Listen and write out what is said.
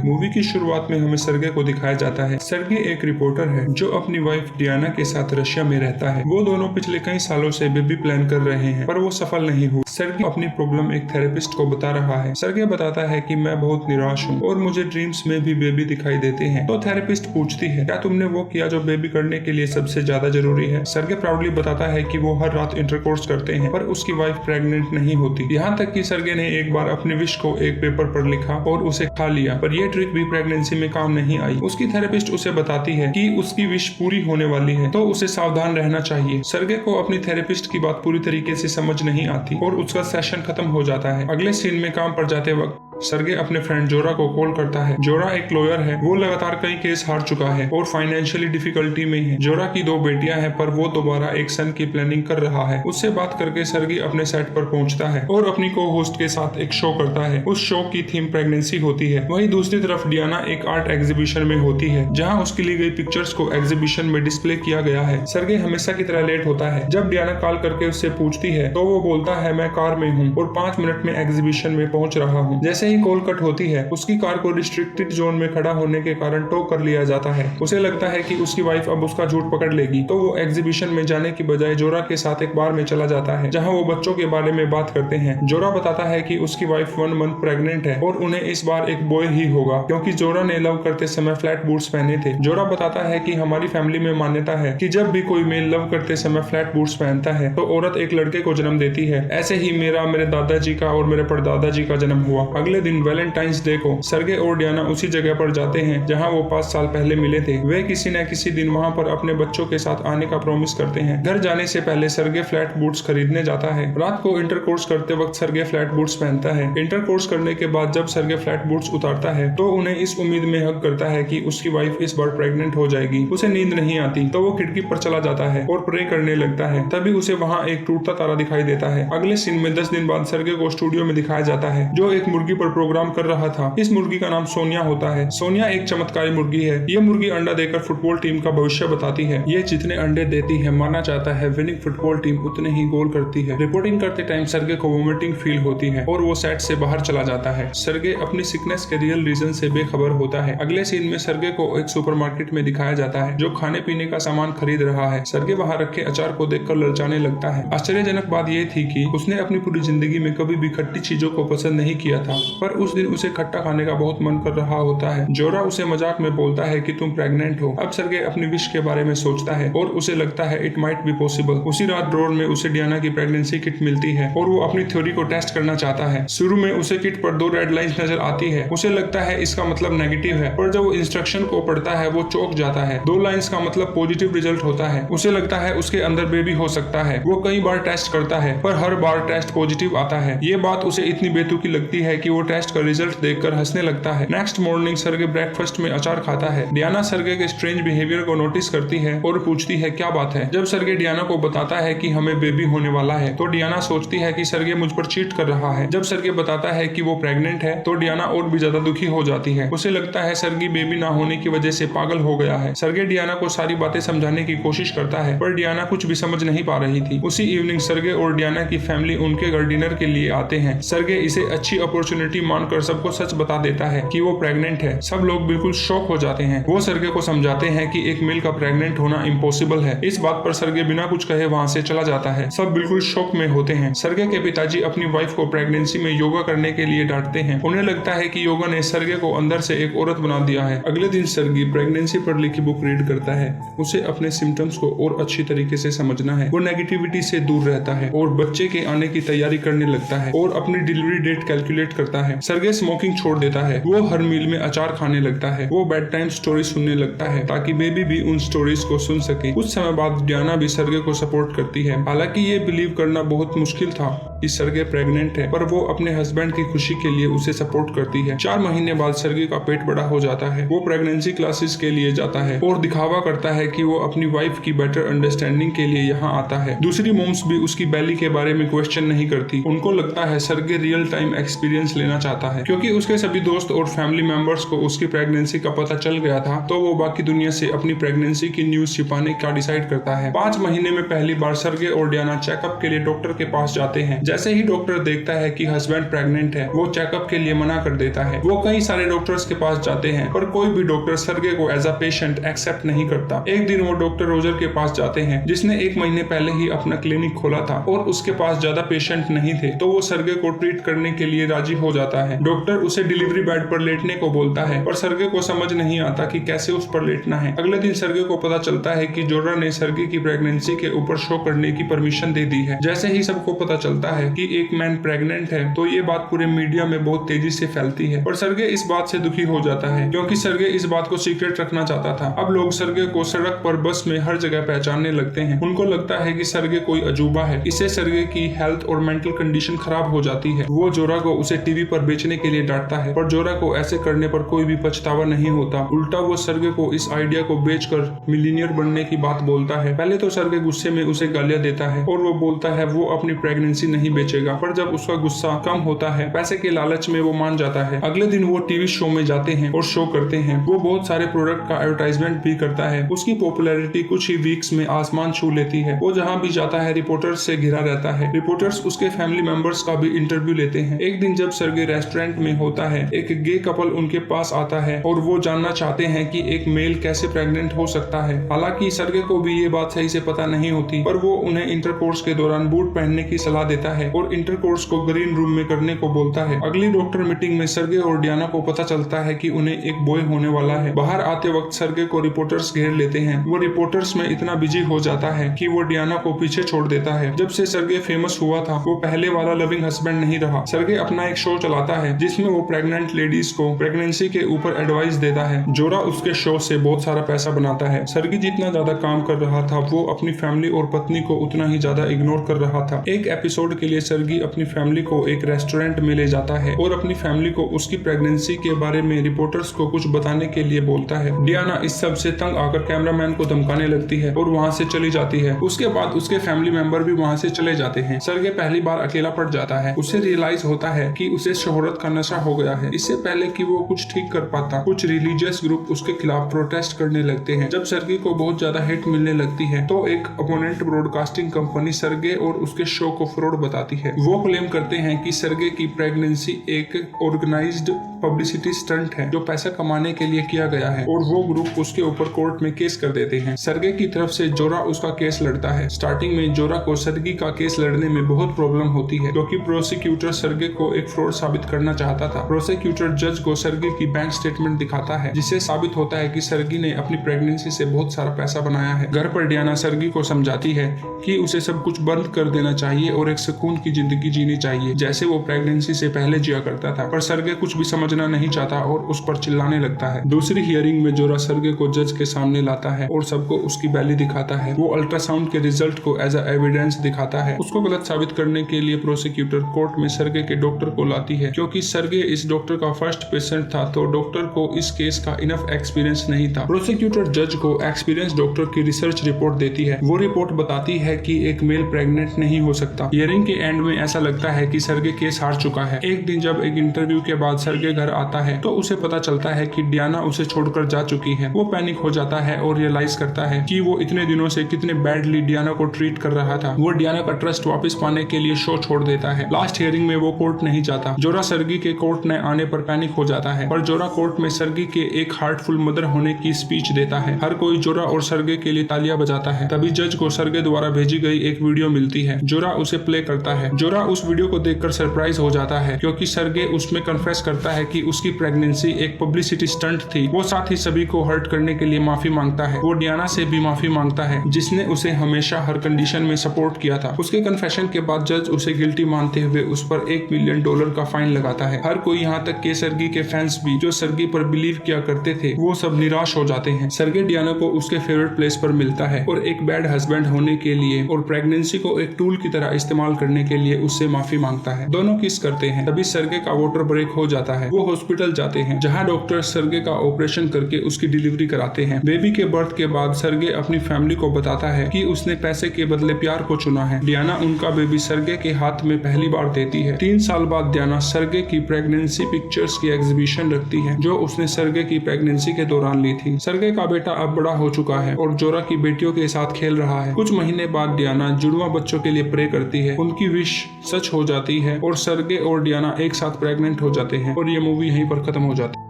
Movie की शुरुआत में हमें सर्गे को दिखाया जाता है। सर्गे एक रिपोर्टर है जो अपनी वाइफ डियाना के साथ रशिया में रहता है। वो दोनों पिछले कई सालों से बेबी प्लान कर रहे हैं पर वो सफल नहीं हुए। सर्गे अपनी प्रॉब्लम एक थेरेपिस्ट को बता रहा है। सर्गे बताता है कि मैं बहुत निराश हूँ और मुझे ड्रीम्स में भी बेबी दिखाई देते हैं। तो थेरेपिस्ट पूछती है, क्या तुमने वो किया जो बेबी करने के लिए सबसे ज्यादा जरूरी है? सर्गे प्राउडली बताता है कि वो हर रात इंटरकोर्स करते हैं पर उसकी वाइफ प्रेग्नेंट नहीं होती। यहाँ तक कि सर्गे ने एक बार अपनी विश को एक पेपर पर लिखा और उसे खा लिया, पर ये ट्रिक भी प्रेगनेंसी में काम नहीं आई। उसकी थेरेपिस्ट उसे बताती है कि उसकी विश पूरी होने वाली है तो उसे सावधान रहना चाहिए। सर्गे को अपनी थेरेपिस्ट की बात पूरी तरीके से समझ नहीं आती और उसका सेशन खत्म हो जाता है। अगले सीन में काम पर जाते वक्त सर्गे अपने फ्रेंड जोरा को कॉल करता है। जोरा एक लॉयर है। वो लगातार कई केस हार चुका है और फाइनेंशियली डिफिकल्टी में है। जोरा की 2 बेटियां हैं पर वो दोबारा एक सन की प्लानिंग कर रहा है। उससे बात करके सर्गे अपने सेट पर पहुंचता है और अपनी को होस्ट के साथ एक शो करता है। उस शो की थीम प्रेगनेंसी होती है। वहीं दूसरी तरफ डियाना एक आर्ट एग्जीबिशन में होती है जहाँ उसकी ली गई पिक्चर्स को एग्जीबिशन में डिस्प्ले किया गया है। सर्गे हमेशा की तरह लेट होता है। जब डियाना कॉल करके उससे पूछती है तो वो बोलता है, मैं कार में हूँ और 5 मिनट में एग्जीबिशन में पहुंच रहा हूँ। जैसे ही कॉल कट होती है उसकी कार को रिस्ट्रिक्टेड जोन में खड़ा होने के कारण टो कर लिया जाता है। उसे लगता है कि उसकी वाइफ अब उसका झूठ पकड़ लेगी तो वो एग्जीबिशन में जाने की बजाय जोरा के साथ एक बार में चला जाता है जहां वो बच्चों के बारे में बात करते हैं। जोरा बताता है कि उसकी वाइफ 1 मंथ प्रेग्नेंट है और उन्हें इस बार एक बॉय ही होगा क्योंकि जोरा ने लव करते समय फ्लैट बूट्स पहने थे। जोरा बताता है कि हमारी फैमिली में मान्यता है कि जब भी कोई मेल लव करते समय फ्लैट बूट्स पहनता है तो औरत एक लड़के को जन्म देती है। ऐसे ही मेरे दादाजी का और मेरे परदादाजी का जन्म हुआ। अगले दिन वैलेंटाइंस डे को सर्गे और डियाना उसी जगह पर जाते हैं जहां वो 5 साल पहले मिले थे। वे किसी न किसी दिन वहां पर अपने बच्चों के साथ आने का प्रॉमिस करते हैं। घर जाने से पहले सर्गे फ्लैट बूट्स खरीदने जाता है। रात को इंटरकोर्स करते वक्त सर्गे फ्लैट बूट्स पहनता है। इंटरकोर्स करने के बाद जब सर्गे फ्लैट बूट्स उतारता है तो उन्हें इस उम्मीद में हक करता है कि उसकी वाइफ इस बार प्रेग्नेंट हो जाएगी। उसे नींद नहीं आती तो वो खिड़की पर चला जाता है और प्रे करने लगता है। तभी उसे वहाँ एक टूटता तारा दिखाई देता है। अगले सीन में 10 दिन बाद सर्गे को स्टूडियो में दिखाया जाता है जो एक मुर्गी पर प्रोग्राम कर रहा था। इस मुर्गी का नाम सोनिया होता है। सोनिया एक चमत्कारी मुर्गी है। ये मुर्गी अंडा देकर फुटबॉल टीम का भविष्य बताती है। ये जितने अंडे देती है माना जाता है विनिंग फुटबॉल टीम उतने ही गोल करती है। रिपोर्टिंग करते टाइम सर्गे को वोमिटिंग फील होती है और वो सेट से बाहर चला जाता है। सर्गे अपनी सिकनेस के रियल रीजन से बेखबर होता है। अगले सीन में सर्गे को एक सुपरमार्केट में दिखाया जाता है जो खाने पीने का सामान खरीद रहा है। सर्गे वहाँ रखे अचार को देखकर ललचाने लगता है। आश्चर्यजनक बात यह थी कि उसने अपनी पूरी जिंदगी में कभी भी खट्टी चीजों को पसंद नहीं किया था पर उस दिन उसे खट्टा खाने का बहुत मन कर रहा होता है। जोरा उसे मजाक में बोलता है कि तुम प्रेग्नेंट हो। अब सर्गे अपनी विश के बारे में सोचता है और उसे लगता है इट माइट बी पॉसिबल। उसी रात ड्रॉर में उसे डियाना की प्रेगनेंसी किट मिलती है और वो अपनी थ्योरी को टेस्ट करना चाहता है। शुरू में उसे किट पर 2 रेड लाइंस नजर आती है। उसे लगता है इसका मतलब नेगेटिव है पर जब वो इंस्ट्रक्शन को पढ़ता है वो चौंक जाता है। 2 लाइंस का मतलब पॉजिटिव रिजल्ट होता है। उसे लगता है उसके अंदर बेबी हो सकता है। वो कई बार टेस्ट करता है पर हर बार टेस्ट पॉजिटिव आता है। ये बात उसे इतनी बेतुकी लगती है कि वो टेस्ट का रिजल्ट देखकर हंसने लगता है। नेक्स्ट मॉर्निंग सर्गे ब्रेकफास्ट में अचार खाता है। डियाना सर्गे के स्ट्रेंज बिहेवियर को नोटिस करती है और पूछती है क्या बात है। जब सर्गे डियाना को बताता है कि हमें बेबी होने वाला है तो डियाना सोचती है कि सर्गे मुझ पर चीट कर रहा है। जब सर्गे बताता है कि वो प्रेग्नेंट है तो डियाना और भी ज्यादा दुखी हो जाती है। उसे लगता है सर्गे बेबी ना होने की वजह से पागल हो गया है। सर्गे डियाना को सारी बातें समझाने की कोशिश करता है पर डियाना कुछ भी समझ नहीं पा रही थी। उसी इवनिंग सर्गे और डियाना की फैमिली उनके घर डिनर के लिए आते हैं। सर्गे इसे अच्छी अपॉर्चुनिटी मानकर सबको सच बता देता है कि वो प्रेग्नेंट है। सब लोग बिल्कुल शॉक हो जाते हैं। वो सर्गे को समझाते हैं कि एक मेल का प्रेग्नेंट होना इम्पॉसिबल है। इस बात पर सर्गे बिना कुछ कहे वहाँ से चला जाता है। सब बिल्कुल शॉक में होते हैं। सर्गे के पिताजी अपनी वाइफ को प्रेगनेंसी में योगा करने के लिए डांटते हैं। उन्हें लगता है कि योगा ने सर्गे को अंदर से एक औरत बना दिया है। अगले दिन सर्गे प्रेगनेंसी पर लिखी बुक रीड करता है। उसे अपने सिम्टम्स को और अच्छी तरीके से समझना है। वो नेगेटिविटी से दूर रहता है और बच्चे के आने की तैयारी करने लगता है और अपनी डिलीवरी डेट कैलकुलेट करता है। सर्गे स्मोकिंग छोड़ देता है। वो हर मील में अचार खाने लगता है। वो बेड टाइम स्टोरी सुनने लगता है ताकि बेबी भी उन स्टोरीज को सुन सके। कुछ समय बाद डियाना भी सर्गे को सपोर्ट करती है। हालांकि ये बिलीव करना बहुत मुश्किल था कि सर्गे प्रेग्नेंट है पर वो अपने हस्बैंड की खुशी के लिए उसे सपोर्ट करती है। 4 महीने बाद सर्गे का पेट बड़ा हो जाता है। वो प्रेगनेंसी क्लासेस के लिए जाता है और दिखावा करता है कि वो अपनी वाइफ की बेटर अंडरस्टैंडिंग के लिए यहाँ आता है। दूसरी मोम्स भी उसकी बेली के बारे में क्वेश्चन नहीं करती। उनको लगता है सर्गे रियल टाइम एक्सपीरियंस लेना चाहता है। क्योंकि उसके सभी दोस्त और फैमिली मेंबर्स को उसकी प्रेगनेंसी का पता चल गया था तो वो बाकी दुनिया से अपनी प्रेगनेंसी की न्यूज छिपाने का डिसाइड करता है। 5 महीने में पहली बार सर्गे और डियाना चेकअप के लिए डॉक्टर के पास जाते हैं। जैसे ही डॉक्टर देखता है कि हस्बैंड प्रेग्नेंट है, वो चेकअप के लिए मना कर देता है। वो कई सारे डॉक्टर्स के पास जाते हैं पर कोई भी डॉक्टर सर्गे को एज अ पेशेंट एक्सेप्ट नहीं करता। एक दिन वो डॉक्टर रोजर के पास जाते हैं जिसने 1 महीने पहले ही अपना क्लिनिक खोला था और उसके पास ज्यादा पेशेंट नहीं थे, तो वो सर्गे को ट्रीट करने के लिए राजी हो जाता है। डॉक्टर उसे डिलीवरी बेड पर लेटने को बोलता है पर सर्गे को समझ नहीं आता कि कैसे उस पर लेटना है। अगले दिन सर्गे को पता चलता है कि जोरा ने सर्गे की प्रेगनेंसी के ऊपर शो करने की परमिशन दे दी है। जैसे ही सबको पता चलता है कि एक मैन प्रेग्नेंट है तो ये बात पूरे मीडिया में बहुत तेजी से फैलती है और सर्गे इस बात से दुखी हो जाता है क्योंकि सर्गे इस बात को सीक्रेट रखना चाहता था। अब लोग सर्गे को सड़क पर, बस में, हर जगह पहचानने लगते हैं। उनको लगता है कि सर्गे कोई अजूबा है। इससे सर्गे की हेल्थ और मेंटल कंडीशन खराब हो जाती है। वो जोरा को उसे टीवी पर बेचने के लिए डांटता है पर जोरा को ऐसे करने पर कोई भी पछतावा नहीं होता। उल्टा वो सर्गे को इस आइडिया को बेचकर मिलीनियर बनने की बात बोलता है। पहले तो सर्गे गुस्से में उसे गालियां देता है और वो बोलता है वो अपनी प्रेगनेंसी नहीं बेचेगा, पर जब उसका गुस्सा कम होता है, पैसे के लालच में वो मान जाता है। अगले दिन वो टीवी शो में जाते हैं और शो करते हैं। वो बहुत सारे प्रोडक्ट का एडवर्टाइजमेंट भी करता है। उसकी पॉपुलैरिटी कुछ ही वीक्स में आसमान छू लेती है। वो जहाँ भी जाता है रिपोर्टर्स से घिरा रहता है। रिपोर्टर्स उसके फैमिली मेंबर्स का भी इंटरव्यू लेते हैं। एक दिन जब सर्गे रेस्टोरेंट में होता है, एक गे कपल उनके पास आता है और वो जानना चाहते हैं कि एक मेल कैसे प्रेग्नेंट हो सकता है। हालांकि सर्गे को भी ये बात सही से पता नहीं होती, पर वो उन्हें इंटरकोर्स के दौरान बूट पहनने की सलाह देता है और इंटरकोर्स को ग्रीन रूम में करने को बोलता है। अगली डॉक्टर मीटिंग में सर्गे और डियाना को पता चलता है कि उन्हें एक बॉय होने वाला है। बाहर आते वक्त सर्गे को रिपोर्टर्स घेर लेते हैं। वो रिपोर्टर्स में इतना बिजी हो जाता है कि वो डियाना को पीछे छोड़ देता है। जब से सर्गे फेमस हुआ था, वो पहले वाला लविंग हस्बैंड नहीं रहा। सर्गे अपना एक शो चलाता है जिसमें वो प्रेग्नेंट लेडीज को प्रेगनेंसी के ऊपर एडवाइस देता है। जोरा उसके शो से बहुत सारा पैसा बनाता है। सर्गी जितना ज्यादा काम कर रहा था, वो अपनी फैमिली और पत्नी को उतना ही ज्यादा इग्नोर कर रहा था। एक एपिसोड के लिए सर्गी अपनी फैमिली को एक रेस्टोरेंट में ले जाता है और अपनी फैमिली को उसकी प्रेगनेंसी के बारे में रिपोर्टर्स को कुछ बताने के लिए बोलता है। डियाना इस सब से तंग आकर कैमरामैन को धमकाने लगती है और वहाँ से चली जाती है। उसके बाद उसके फैमिली मेंबर भी वहाँ से चले जाते हैं। सर्गे पहली बार अकेला पड़ जाता है। उसे रियलाइज होता है कि उसे शोहरत का नशा हो गया है। इससे पहले कि वो कुछ ठीक कर पाता, कुछ रिलीजियस ग्रुप उसके खिलाफ प्रोटेस्ट करने लगते हैं। जब सर्गी को बहुत ज्यादा हिट मिलने लगती है तो एक अपोनेंट ब्रॉडकास्टिंग कंपनी सर्गे और उसके शो को फ्रॉड बताती है। वो क्लेम करते हैं कि सर्गे की प्रेगनेंसी एक ऑर्गेनाइज्ड पब्लिसिटी स्टंट है जो पैसा कमाने के लिए किया गया है और वो ग्रुप उसके ऊपर कोर्ट में केस कर देते हैं। सर्गे की तरफ से जोरा उसका केस लड़ता है। स्टार्टिंग में जोरा को सर्गी का केस लड़ने में बहुत प्रॉब्लम होती है क्योंकि प्रोसिक्यूटर सर्गे को एक फ्रॉड साबित करना चाहता था। प्रोसिक्यूटर जज को सर्गी की बैंक स्टेटमेंट दिखाता है जिससे साबित होता है कि सर्गी ने अपनी प्रेगनेंसी से बहुत सारा पैसा बनाया है। घर पर डियाना सर्गी को समझाती है कि उसे सब कुछ बंद कर देना चाहिए और एक सुकून की जिंदगी जीनी चाहिए जैसे वो प्रेगनेंसी से पहले जिया करता था, पर सर्गे कुछ भी समझना नहीं चाहता और उस पर चिल्लाने लगता है। दूसरी हियरिंग में जोरा सर्गे को जज के सामने लाता है और सबको उसकी बैली दिखाता है। वो अल्ट्रासाउंड के रिजल्ट को एज अ एविडेंस दिखाता है। उसको गलत साबित करने के लिए प्रोसिक्यूटर कोर्ट में सर्गे के डॉक्टर को लाती है। क्योंकि सर्गे इस डॉक्टर का फर्स्ट पेशेंट था तो डॉक्टर को इस केस का इनफ एक्सपीरियंस नहीं था। प्रोसिक्यूटर जज को एक्सपीरियंस डॉक्टर की रिसर्च रिपोर्ट देती है। वो रिपोर्ट बताती है कि एक मेल प्रेग्नेंट नहीं हो सकता। हियरिंग के एंड में ऐसा लगता है कि सर्गे केस हार चुका है। एक दिन जब एक इंटरव्यू के बाद सर्गे घर आता है तो उसे पता चलता है कि डियाना उसे छोड़कर जा चुकी है। वो पैनिक हो जाता है और रियलाइज करता है कि वो इतने दिनों से कितने बैडली डियाना को ट्रीट कर रहा था। वो डियाना का ट्रस्ट वापस पाने के लिए शो छोड़ देता है। लास्ट हियरिंग में वो कोर्ट नहीं जाता। जोरा सर्गी के कोर्ट न आने पर पैनिक हो जाता है, पर जोरा कोर्ट में सर्गी के एक हार्टफुल मदर होने की स्पीच देता है। हर कोई जोरा और सर्गे के लिए तालियां बजाता है। तभी जज को सर्गे द्वारा भेजी गई एक वीडियो मिलती है। जोरा उसे प्ले करता है। जोरा उस वीडियो को देखकर सरप्राइज हो जाता है क्योंकि सर्गे उसमें कन्फेस करता है कि उसकी प्रेगनेंसी एक पब्लिसिटी स्टंट थी। वो साथ ही सभी को हर्ट करने के लिए माफी मांगता है। वो डियाना से भी माफी मांगता है जिसने उसे हमेशा हर कंडीशन में सपोर्ट किया था। उसके कन्फेशन के बाद जज उसे गिल्टी मानते हुए उस पर $1 मिलियन का फाइन लगाता है। हर कोई यहाँ तक के सर्गी के फैंस भी जो सर्गी पर बिलीव किया करते थे वो सब निराश हो जाते हैं। सर्गे डियाना को उसके फेवरेट प्लेस पर मिलता है और एक बैड हस्बैंड होने के लिए और प्रेगनेंसी को एक टूल की तरह इस्तेमाल करने के लिए उससे माफी मांगता है। दोनों किस करते हैं। तभी सर्गे का वाटर ब्रेक हो जाता है। वो हॉस्पिटल जाते हैं जहाँ डॉक्टर सर्गे का ऑपरेशन करके उसकी डिलीवरी कराते हैं। बेबी के बर्थ के बाद सर्गे अपनी फैमिली को बताता है कि उसने पैसे के बदले प्यार को चुना है। डियाना उनका बेबी सर्गे के हाथ में पहली बार देती है। 3 साल बाद डियाना सर्गे की प्रेगनेंसी पिक्चर्स की एग्जीबिशन रखती है जो उसने सर्गे की प्रेगनेंसी के दौरान ली थी। सर्गे का बेटा अब बड़ा हो चुका है और जोरा की बेटियों के साथ खेल रहा है। कुछ महीने बाद डियाना जुड़वा बच्चों के लिए प्रे करती है। उनकी विश सच हो जाती है और सर्गे और डियाना एक साथ प्रेग्नेंट हो जाते हैं और ये मूवी यहीं पर खत्म हो जाती है।